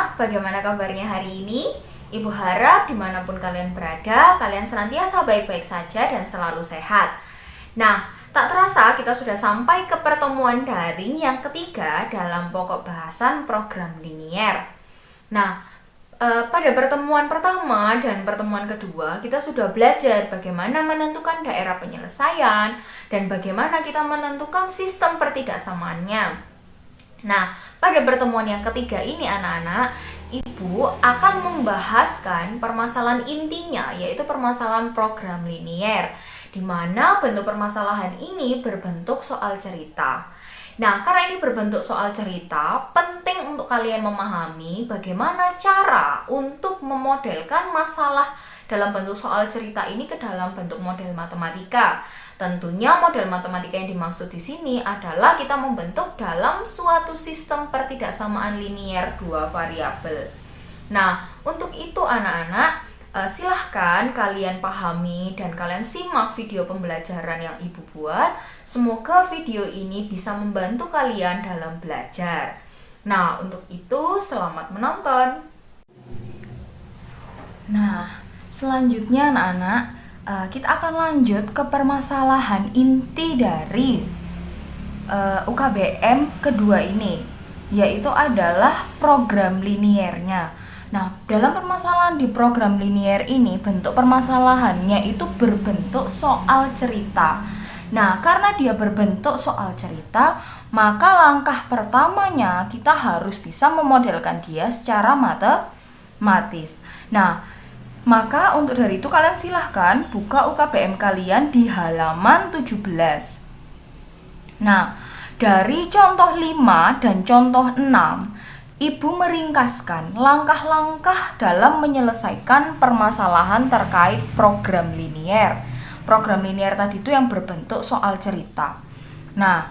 anak-anak, bagaimana kabarnya hari ini? Ibu harap dimanapun kalian berada, kalian senantiasa baik-baik saja dan selalu sehat. Nah, tak terasa kita sudah sampai ke pertemuan daring yang ketiga dalam pokok bahasan program linier. Nah, pada pertemuan pertama dan pertemuan kedua, kita sudah belajar bagaimana menentukan daerah penyelesaian dan bagaimana kita menentukan sistem pertidaksamaannya. Nah, pada pertemuan yang ketiga ini anak-anak, Ibu akan membahaskan permasalahan intinya, yaitu permasalahan program linier, di mana bentuk permasalahan ini berbentuk soal cerita. Nah, karena ini berbentuk soal cerita, penting untuk kalian memahami bagaimana cara untuk memodelkan masalah dalam bentuk soal cerita ini ke dalam bentuk model matematika. Tentunya model matematika yang dimaksud di sini adalah kita membentuk dalam suatu sistem pertidaksamaan linier dua variabel. Nah, untuk itu anak-anak, silahkan kalian pahami dan kalian simak video pembelajaran yang Ibu buat. Semoga video ini bisa membantu kalian dalam belajar. Nah, untuk itu selamat menonton. Nah, selanjutnya anak-anak, kita akan lanjut ke permasalahan inti dari UKBM kedua ini, yaitu adalah program liniernya. Nah, dalam permasalahan di program linier ini, bentuk permasalahannya itu berbentuk soal cerita. Nah, karena dia berbentuk soal cerita, maka langkah pertamanya kita harus bisa memodelkan dia secara matematis. Nah, maka untuk dari itu kalian silahkan buka UKBM kalian di halaman 17. Nah, dari contoh 5 dan contoh 6, Ibu meringkaskan langkah-langkah dalam menyelesaikan permasalahan terkait program linier. Program linier tadi itu yang berbentuk soal cerita. Nah,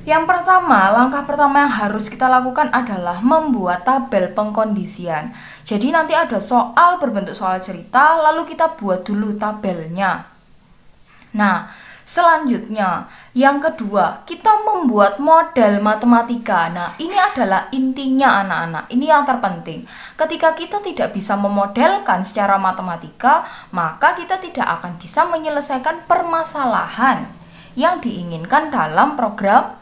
yang pertama, langkah pertama yang harus kita lakukan adalah membuat tabel pengkondisian. Jadi nanti ada soal berbentuk soal cerita, lalu kita buat dulu tabelnya. Nah, selanjutnya, yang kedua, kita membuat model matematika. Nah, ini adalah intinya anak-anak, ini yang terpenting. Ketika kita tidak bisa memodelkan secara matematika, maka kita tidak akan bisa menyelesaikan permasalahan yang diinginkan dalam program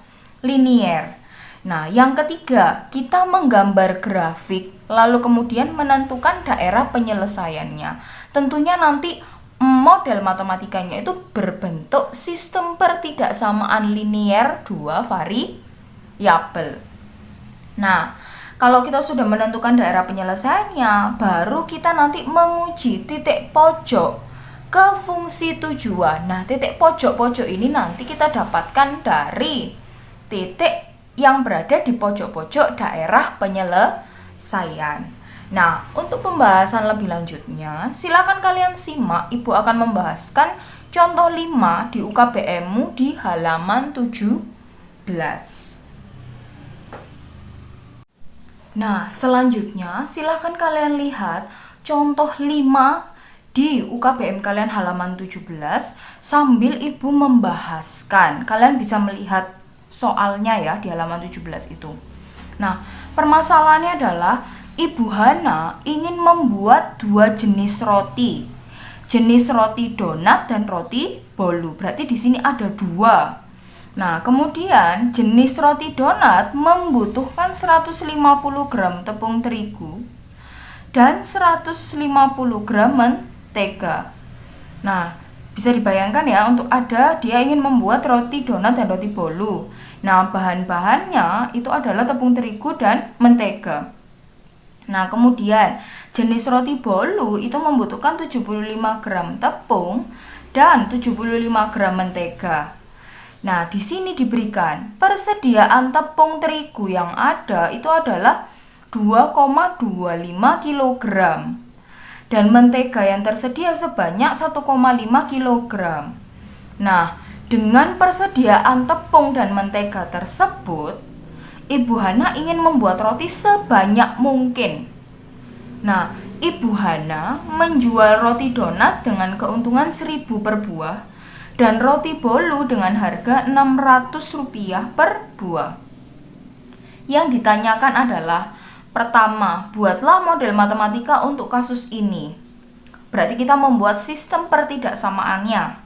linier. Nah, yang ketiga, kita menggambar grafik, lalu kemudian menentukan daerah penyelesaiannya. Tentunya nanti model matematikanya itu berbentuk sistem pertidaksamaan linier dua variabel. Nah, kalau kita sudah menentukan daerah penyelesaiannya, baru kita nanti menguji titik pojok ke fungsi tujuan. Nah, titik pojok-pojok ini nanti kita dapatkan dari titik yang berada di pojok-pojok daerah penyelesaian. Nah, untuk pembahasan lebih lanjutnya, silakan kalian simak. Ibu akan membahaskan contoh 5 di UKBM-mu di halaman 17. Nah, selanjutnya silakan kalian lihat contoh 5 di UKBM kalian halaman 17 sambil Ibu membahaskan. Kalian bisa melihat soalnya ya di halaman 17 itu. Nah, permasalahannya adalah Ibu Hana ingin membuat dua jenis roti. Jenis roti donat dan roti bolu. Berarti di sini ada dua. Nah, kemudian jenis roti donat membutuhkan 150 gram tepung terigu dan 150 gram mentega. Nah, bisa dibayangkan ya, untuk dia ingin membuat roti donat dan roti bolu. Nah, bahan-bahannya itu adalah tepung terigu dan mentega. Nah, kemudian jenis roti bolu itu membutuhkan 75 gram tepung dan 75 gram mentega. Nah, di sini diberikan persediaan tepung terigu yang ada itu adalah 2,25 kg dan mentega yang tersedia sebanyak 1,5 kg. Nah, dengan persediaan tepung dan mentega tersebut, Ibu Hana ingin membuat roti sebanyak mungkin. Nah, Ibu Hana menjual roti donat dengan keuntungan 1.000 per buah dan roti bolu dengan harga Rp600 per buah. Yang ditanyakan adalah Pertama, buatlah model matematika untuk kasus ini. Berarti kita membuat sistem pertidaksamaannya.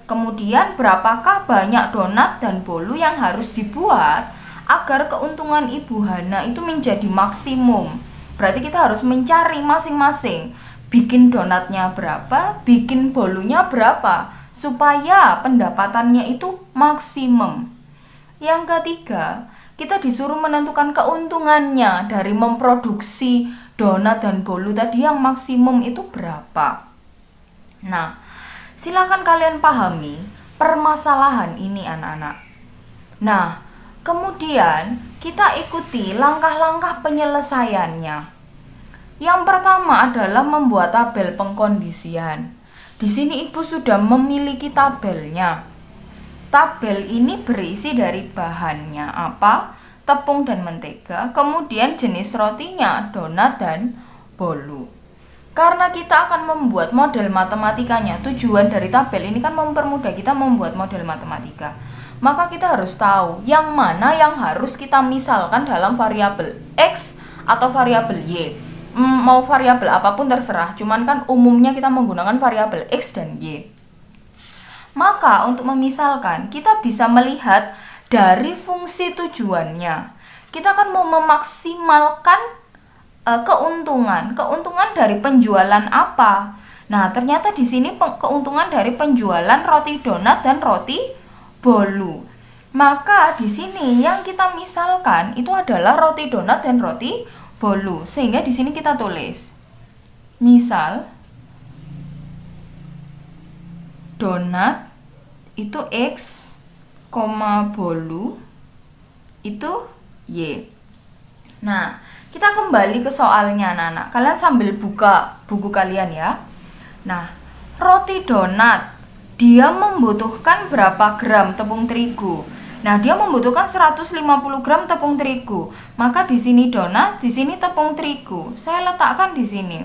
Kemudian, berapakah banyak donat dan bolu yang harus dibuat agar keuntungan Ibu Hana itu menjadi maksimum? Berarti kita harus mencari masing-masing. Bikin donatnya berapa, bikin bolunya berapa, supaya pendapatannya itu maksimum. Yang ketiga, kita disuruh menentukan keuntungannya dari memproduksi donat dan bolu tadi yang maksimum itu berapa. Nah, silakan kalian pahami permasalahan ini anak-anak. Nah, kemudian kita ikuti langkah-langkah penyelesaiannya. Yang pertama adalah membuat tabel pengkondisian. Di sini Ibu sudah memiliki tabelnya. Tabel ini berisi dari bahannya apa? Tepung dan mentega, kemudian jenis rotinya, donat dan bolu. Karena kita akan membuat model matematikanya, tujuan dari tabel ini kan mempermudah kita membuat model matematika. Maka kita harus tahu yang mana yang harus kita misalkan dalam variabel X atau variabel Y. Mau variabel apapun terserah, cuman kan umumnya kita menggunakan variabel X dan Y. Maka untuk memisalkan, kita bisa melihat dari fungsi tujuannya. Kita akan mau memaksimalkan keuntungan dari penjualan apa? Nah, ternyata di sini keuntungan dari penjualan roti donat dan roti bolu. Maka di sini yang kita misalkan itu adalah roti donat dan roti bolu. Sehingga di sini kita tulis misal donat itu X, bolu itu Y. Nah, kita kembali ke soalnya anak-anak. Kalian sambil buka buku kalian ya. Nah, roti donat dia membutuhkan berapa gram tepung terigu? Nah, dia membutuhkan 150 gram tepung terigu. Maka di sini donat, di sini tepung terigu. Saya letakkan di sini.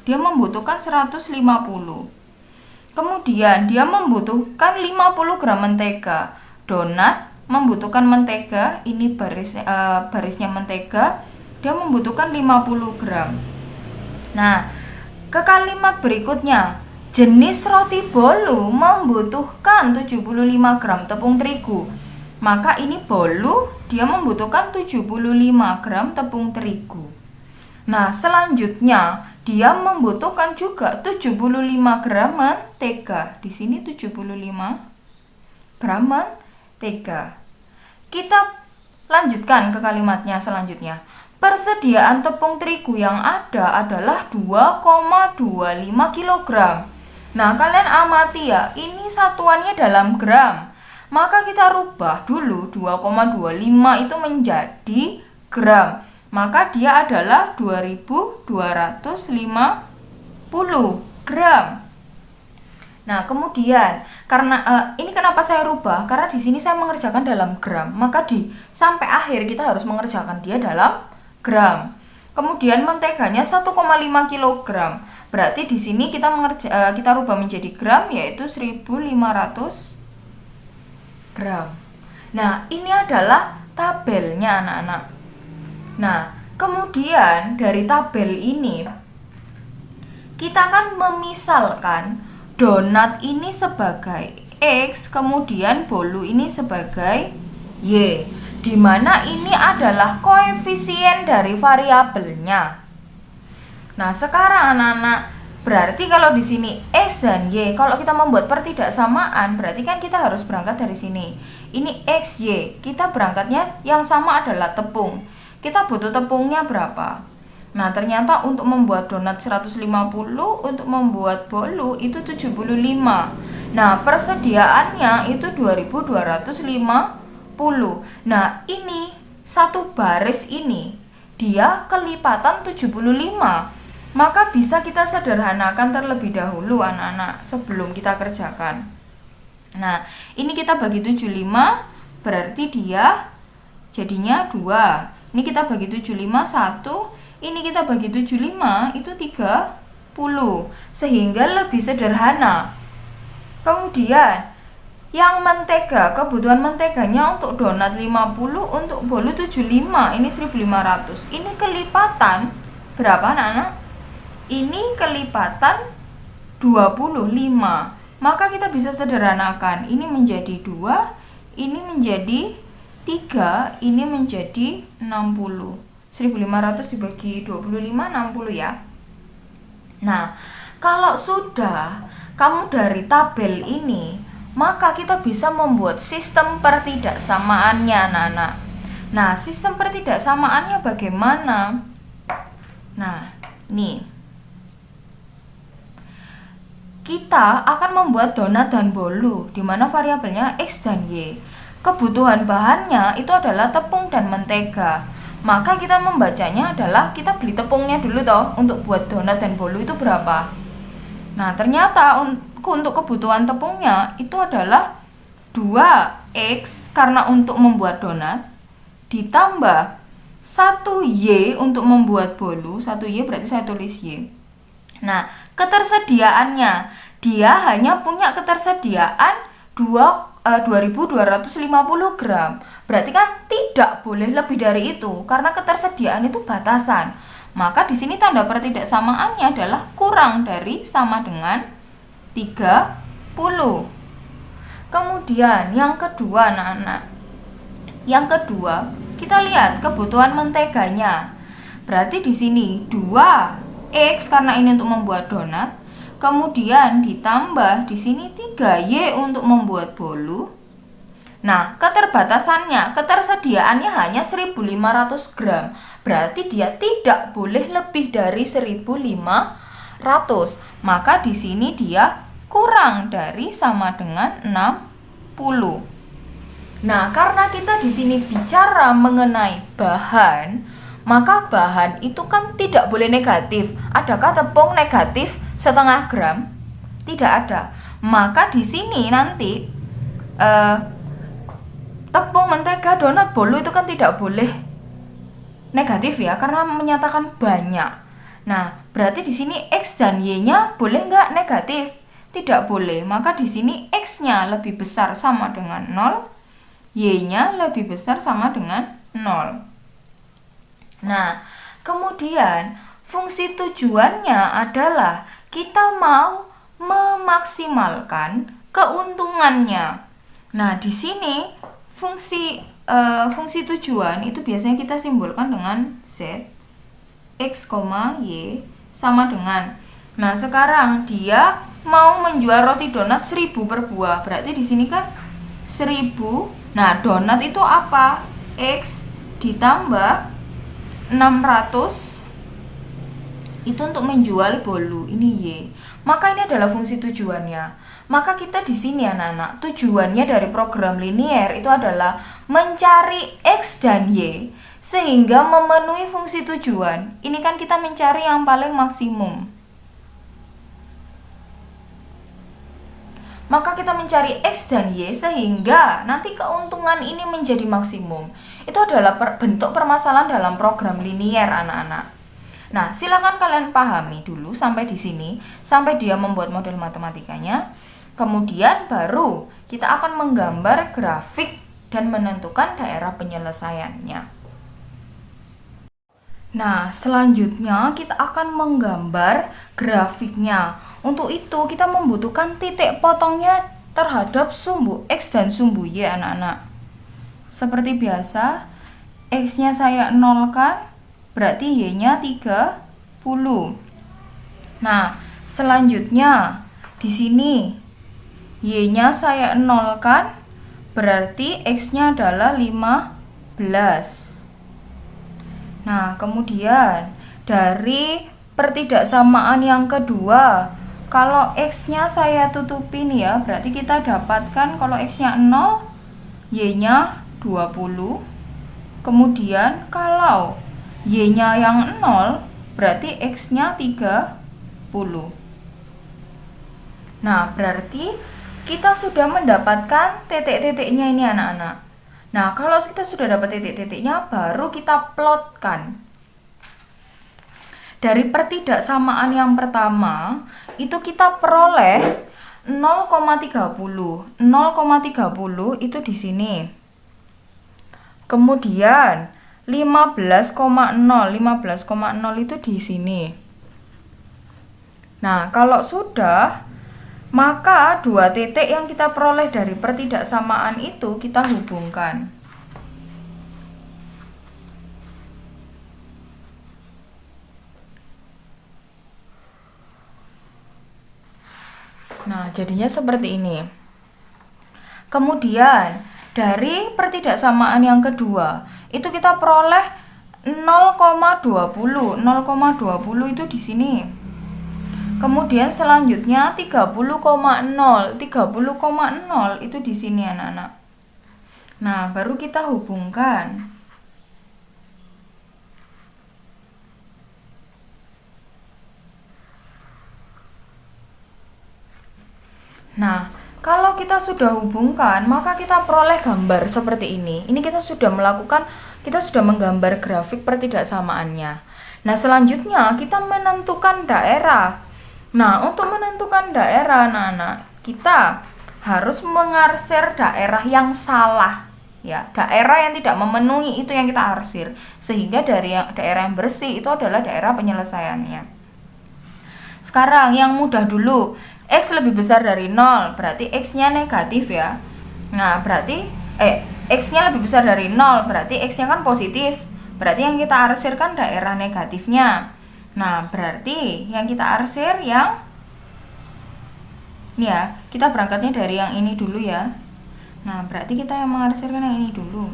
Dia membutuhkan 150. Kemudian dia membutuhkan 50 gram mentega. Donat membutuhkan mentega, ini barisnya mentega. Dia membutuhkan 50 gram. Nah, ke kalimat berikutnya, jenis roti bolu membutuhkan 75 gram tepung terigu. Maka ini bolu dia membutuhkan 75 gram tepung terigu. Nah, selanjutnya dia membutuhkan juga 75 gram mentega. Di sini 75 gram mentega. Kita lanjutkan ke kalimatnya selanjutnya. Persediaan tepung terigu yang ada adalah 2,25 kg. Nah, kalian amati ya, ini satuannya dalam gram. Maka kita rubah dulu 2,25 itu menjadi gram. Maka dia adalah 2250 gram. Nah, kemudian karena ini kenapa saya rubah? Karena di sini saya mengerjakan dalam gram. Maka sampai akhir kita harus mengerjakan dia dalam gram. Kemudian menteganya 1,5 kg. Berarti di sini kita rubah menjadi gram, yaitu 1500 gram. Nah, ini adalah tabelnya anak-anak. Nah, kemudian dari tabel ini kita akan memisalkan donat ini sebagai X, kemudian bolu ini sebagai Y, di mana ini adalah koefisien dari variabelnya. Nah, sekarang anak-anak, berarti kalau di sini X dan Y, kalau kita membuat pertidaksamaan, berarti kan kita harus berangkat dari sini. Ini X, Y, kita berangkatnya yang sama adalah tepung. Kita butuh tepungnya berapa? Nah, ternyata untuk membuat donat 150, untuk membuat bolu itu 75. Nah, persediaannya itu 2250. Nah, ini satu baris ini dia kelipatan 75. Maka bisa kita sederhanakan terlebih dahulu anak-anak sebelum kita kerjakan. Nah, ini kita bagi 75, berarti dia jadinya 2. Ini kita bagi 75, 1. Ini kita bagi 75, itu 30. Sehingga lebih sederhana. Kemudian, Yang mentega, kebutuhan menteganya untuk donat 50, untuk bolu 75, ini 1500. Ini kelipatan berapa anak-anak? Ini kelipatan 25. Maka kita bisa sederhanakan, ini menjadi 2, ini menjadi 3, ini menjadi 60. 1500 dibagi 25, 60 ya. Nah, kalau sudah kamu dari tabel ini, maka kita bisa membuat sistem pertidaksamaannya anak-anak. Nah, sistem pertidaksamaannya bagaimana? Nah, nih. Kita akan membuat donat dan bolu, di mana variabelnya X dan Y. Kebutuhan bahannya itu adalah tepung dan mentega. Maka kita membacanya adalah kita beli tepungnya dulu toh, untuk buat donat dan bolu itu berapa. Nah, ternyata untuk kebutuhan tepungnya itu adalah 2X karena untuk membuat donat, ditambah 1Y untuk membuat bolu. 1Y berarti saya tulis Y. Nah, ketersediaannya, dia hanya punya ketersediaan 2250 gram. Berarti kan tidak boleh lebih dari itu karena ketersediaan itu batasan. Maka di sini tanda pertidaksamaannya adalah kurang dari sama dengan 30. Kemudian yang kedua anak-anak. Yang kedua, kita lihat kebutuhan menteganya. Berarti di sini 2X karena ini untuk membuat donat. Kemudian ditambah di sini 3Y untuk membuat bolu. Nah, ketersediaannya hanya 1500 gram. Berarti dia tidak boleh lebih dari 1500. Maka di sini dia kurang dari sama dengan 60. Nah, karena kita di sini bicara mengenai bahan, maka bahan itu kan tidak boleh negatif. Adakah tepung negatif setengah gram? Tidak ada. Maka di sini nanti tepung, mentega, donat, bolu itu kan tidak boleh negatif ya, karena menyatakan banyak. Nah, berarti di sini X dan Y-nya boleh nggak negatif? Tidak boleh. Maka di sini X-nya lebih besar sama dengan 0, Y-nya lebih besar sama dengan 0. Nah, kemudian fungsi tujuannya adalah kita mau memaksimalkan keuntungannya. Nah, di sini fungsi tujuan itu biasanya kita simbolkan dengan Z, X, Y sama dengan. Nah, sekarang dia mau menjual roti donat 1000 per buah. Berarti di sini kan 1000. Nah, donat itu apa? X ditambah 600 itu untuk menjual bolu. Ini Y. Maka ini adalah fungsi tujuannya. Maka kita di sini anak-anak, tujuannya dari program linier itu adalah mencari X dan Y sehingga memenuhi fungsi tujuan. Ini kan kita mencari yang paling maksimum. Maka kita mencari X dan Y sehingga nanti keuntungan ini menjadi maksimum. Itu adalah bentuk permasalahan dalam program linier anak-anak. Nah, silakan kalian pahami dulu sampai di sini, sampai dia membuat model matematikanya. Kemudian baru kita akan menggambar grafik dan menentukan daerah penyelesaiannya. Nah, selanjutnya kita akan menggambar grafiknya. Untuk itu kita membutuhkan titik potongnya terhadap sumbu X dan sumbu Y anak-anak. Seperti biasa, X-nya saya nolkan, berarti Y-nya 30. Nah, selanjutnya di sini Y-nya saya nolkan, berarti X-nya adalah 15. Nah, kemudian dari pertidaksamaan yang kedua, kalau X-nya saya tutupin ya, berarti kita dapatkan kalau X-nya 0, Y-nya 20. Kemudian kalau Y-nya yang 0, berarti X-nya 30. Nah, berarti kita sudah mendapatkan titik-titiknya ini anak-anak. Nah, kalau kita sudah dapat titik-titiknya, baru kita plotkan. Dari pertidaksamaan yang pertama, itu kita peroleh 0,30 itu di sini. Kemudian 15,0 itu di sini. Nah, kalau sudah, maka dua titik yang kita peroleh dari pertidaksamaan itu kita hubungkan. Nah, jadinya seperti ini. Kemudian, dari pertidaksamaan yang kedua, itu kita peroleh 0,20. 0,20 itu di sini. Kemudian selanjutnya 30,0 itu di sini anak-anak. Nah, baru kita hubungkan. Nah, kalau kita sudah hubungkan, maka kita peroleh gambar seperti ini. Ini kita sudah menggambar grafik pertidaksamaannya. Nah, selanjutnya kita menentukan daerah. Nah, untuk menentukan daerah, anak-anak, kita harus mengarsir daerah yang salah. Ya, daerah yang tidak memenuhi itu yang kita arsir. Sehingga dari daerah yang bersih itu adalah daerah penyelesaiannya. Sekarang yang mudah dulu. X lebih besar dari 0, berarti X-nya negatif ya. Nah, berarti X-nya lebih besar dari 0, berarti X-nya kan positif. Berarti yang kita arsir kan daerah negatifnya. Nah, berarti yang kita arsir yang ini ya, kita berangkatnya dari yang ini dulu ya. Nah, berarti kita yang mengarsirkan yang ini dulu.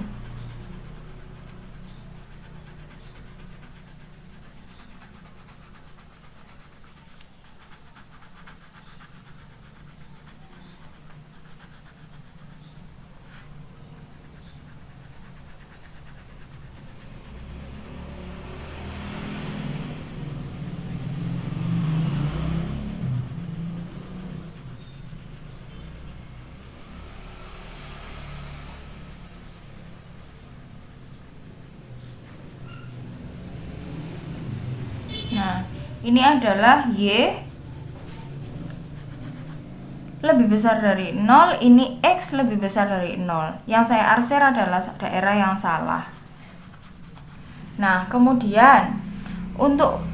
Nah, ini adalah Y lebih besar dari 0, ini X lebih besar dari 0. Yang saya arsir adalah daerah yang salah. Nah, kemudian untuk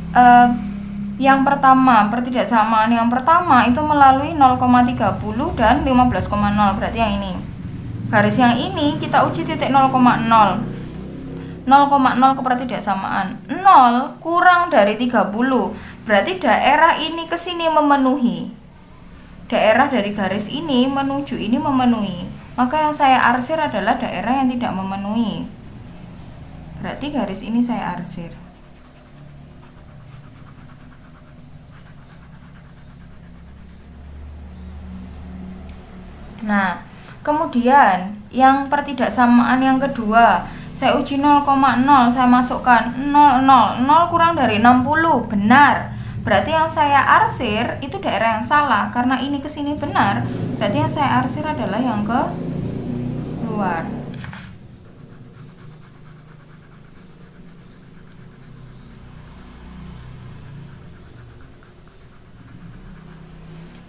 yang pertama, pertidaksamaan yang pertama itu melalui 0,30 dan 15,0, berarti yang ini. Garis yang ini kita uji titik 0,0 ke pertidaksamaan. 0 kurang dari 30, berarti daerah ini ke sini memenuhi. Daerah dari garis ini menuju ini memenuhi. Maka yang saya arsir adalah daerah yang tidak memenuhi. Berarti garis ini saya arsir. Nah, kemudian yang pertidaksamaan yang kedua, saya uji 0,0, saya masukkan 0, 0 kurang dari 60, benar. Berarti yang saya arsir itu daerah yang salah, karena ini ke sini benar, berarti yang saya arsir adalah yang ke luar.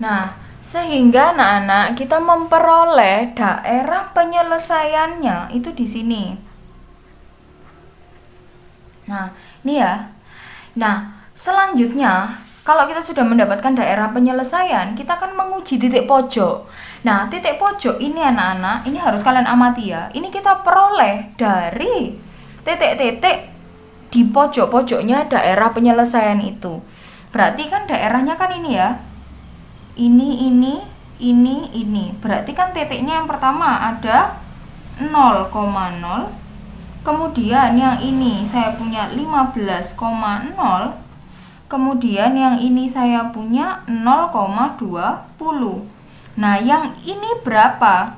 Nah, sehingga anak-anak kita memperoleh daerah penyelesaiannya itu di sini. Nah, ini ya. Nah, selanjutnya kalau kita sudah mendapatkan daerah penyelesaian, kita akan menguji titik pojok. Nah, titik pojok ini anak-anak, ini harus kalian amati ya. Ini kita peroleh dari titik-titik di pojok-pojoknya daerah penyelesaian itu. Berarti kan daerahnya kan ini ya. Ini. Berarti kan titiknya yang pertama ada 0,0. Kemudian yang ini saya punya 15,0. Kemudian yang ini saya punya 0,20. Nah, yang ini berapa?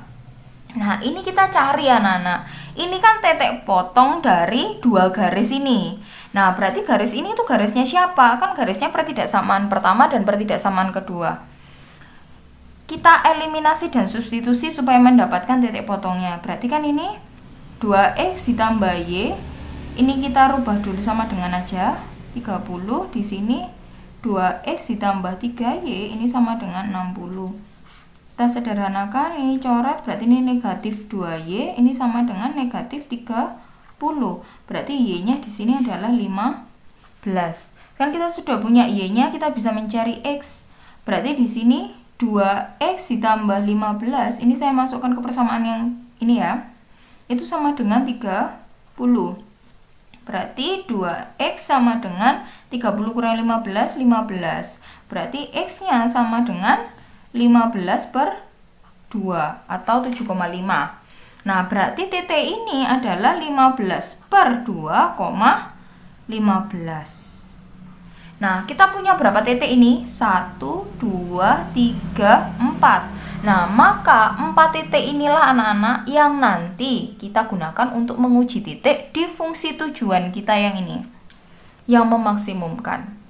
Nah, ini kita cari anak-anak. Ini kan titik potong dari dua garis ini. Nah, berarti garis ini tuh garisnya siapa? Kan garisnya pertidaksamaan pertama dan pertidaksamaan kedua. Kita eliminasi dan substitusi supaya mendapatkan titik potongnya. Berarti kan ini 2X ditambah Y. Ini kita rubah dulu sama dengan aja 30. Di sini 2X ditambah 3Y ini sama dengan 60. Kita sederhanakan, ini coret, berarti ini negatif 2Y, ini sama dengan negatif 30. Berarti Y-nya di sini adalah 15. Kan kita sudah punya Y-nya, kita bisa mencari X. Berarti di sini 2X ditambah 15, ini saya masukkan ke persamaan yang ini ya, itu sama dengan 30. Berarti 2X sama dengan 30 kurang 15, 15. Berarti X-nya sama dengan 15 per 2 atau 7,5. Nah, berarti titik ini adalah 15 per 2,15. Nah, kita punya berapa titik ini? 1, 2, 3, 4. Nah, maka 4 titik inilah anak-anak yang nanti kita gunakan untuk menguji titik di fungsi tujuan kita yang ini, yang memaksimumkan.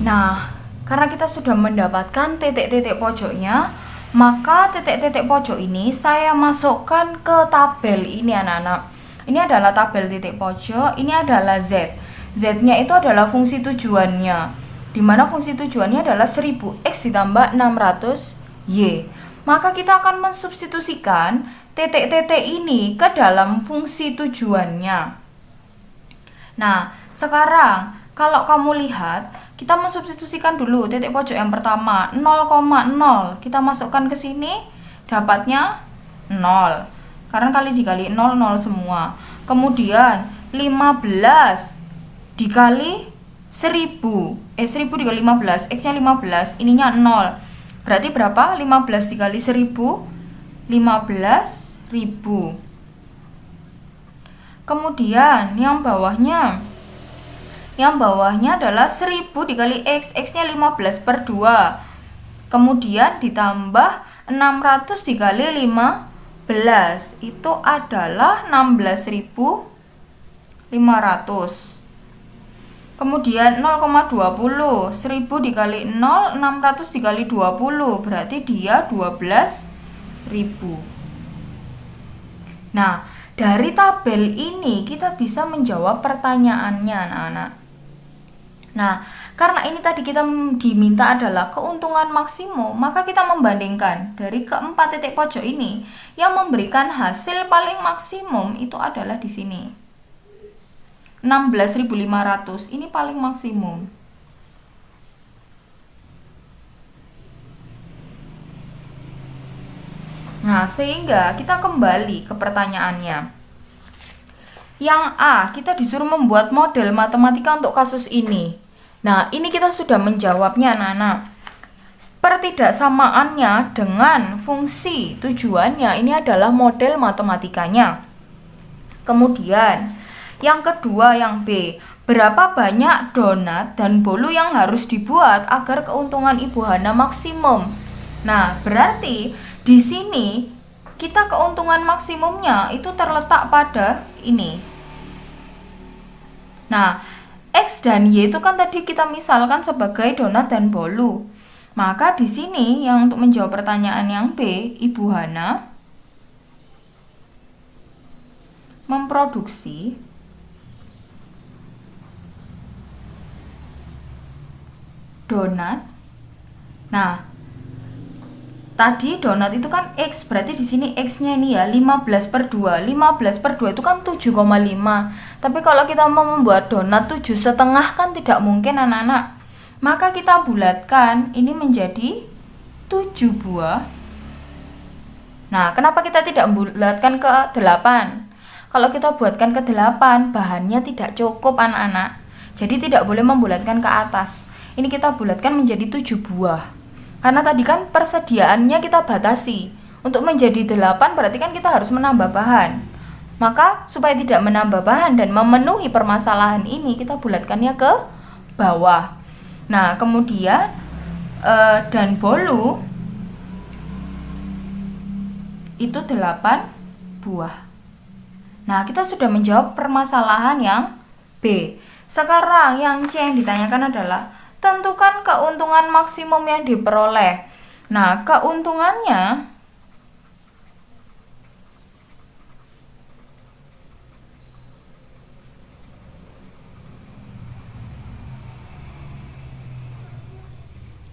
Nah, karena kita sudah mendapatkan titik-titik pojoknya, maka titik-titik pojok ini saya masukkan ke tabel ini anak-anak. Ini adalah tabel titik pojok, ini adalah Z. Z-nya itu adalah fungsi tujuannya, di mana fungsi tujuannya adalah 1000X ditambah 600Y. Maka kita akan mensubstitusikan titik-titik ini ke dalam fungsi tujuannya. Nah, sekarang kalau kamu lihat, kita mensubstitusikan dulu titik pojok yang pertama 0,0, kita masukkan ke sini, dapatnya 0 karena kali dikali 0, 0 semua. Kemudian 15 dikali 1000, 1000 dikali 15, X nya 15, ininya 0, berarti berapa? 15 dikali 1000, 15.000. Kemudian yang bawahnya adalah 1000 dikali X, X nya 15 per 2, kemudian ditambah 600 dikali 15, itu adalah 16.500. Kemudian 0,20, 1000 dikali 0, 600 dikali 20, berarti dia 12.000. Nah, dari tabel ini kita bisa menjawab pertanyaannya anak-anak. Nah, karena ini tadi kita diminta adalah keuntungan maksimum, maka kita membandingkan dari keempat titik pojok ini yang memberikan hasil paling maksimum itu adalah di sini. 16.500 ini paling maksimum. Nah, sehingga kita kembali ke pertanyaannya. Yang A, kita disuruh membuat model matematika untuk kasus ini. Nah, ini kita sudah menjawabnya anak-anak. Pertidaksamaannya dengan fungsi tujuannya ini adalah model matematikanya. Kemudian, yang kedua yang B, berapa banyak donat dan bolu yang harus dibuat agar keuntungan Ibu Hana maksimum? Nah, berarti di sini kita keuntungan maksimumnya itu terletak pada ini. Nah, X dan Y itu kan tadi kita misalkan sebagai donat dan bolu. Maka di sini yang untuk menjawab pertanyaan yang B, Ibu Hana memproduksi donat. Nah, tadi donat itu kan X, berarti di sini X-nya ini ya 15 per 2. 15 per 2 itu kan 7,5. Tapi kalau kita mau membuat donat 7,5 kan tidak mungkin anak-anak. Maka kita bulatkan ini menjadi 7 buah. Nah, kenapa kita tidak bulatkan ke 8? Kalau kita buatkan ke 8, bahannya tidak cukup anak-anak. Jadi tidak boleh membulatkan ke atas. Ini kita bulatkan menjadi 7 buah. Karena tadi kan persediaannya kita batasi. Untuk menjadi 8 berarti kan kita harus menambah bahan. Maka supaya tidak menambah bahan dan memenuhi permasalahan ini, kita bulatkannya ke bawah. Nah, kemudian dan bolu itu 8 buah. Nah, kita sudah menjawab permasalahan yang B. Sekarang yang C yang ditanyakan adalah tentukan keuntungan maksimum yang diperoleh. Nah, keuntungannya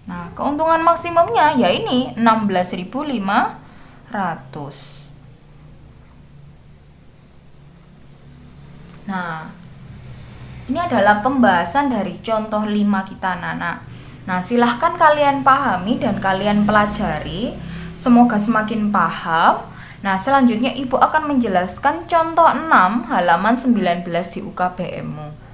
Nah, keuntungan maksimumnya ya ini 16.500. Nah, ini adalah pembahasan dari contoh 5 kita, Nana. Nah, silahkan kalian pahami dan kalian pelajari. Semoga semakin paham. Nah, selanjutnya Ibu akan menjelaskan contoh 6 halaman 19 di UKBM-mu.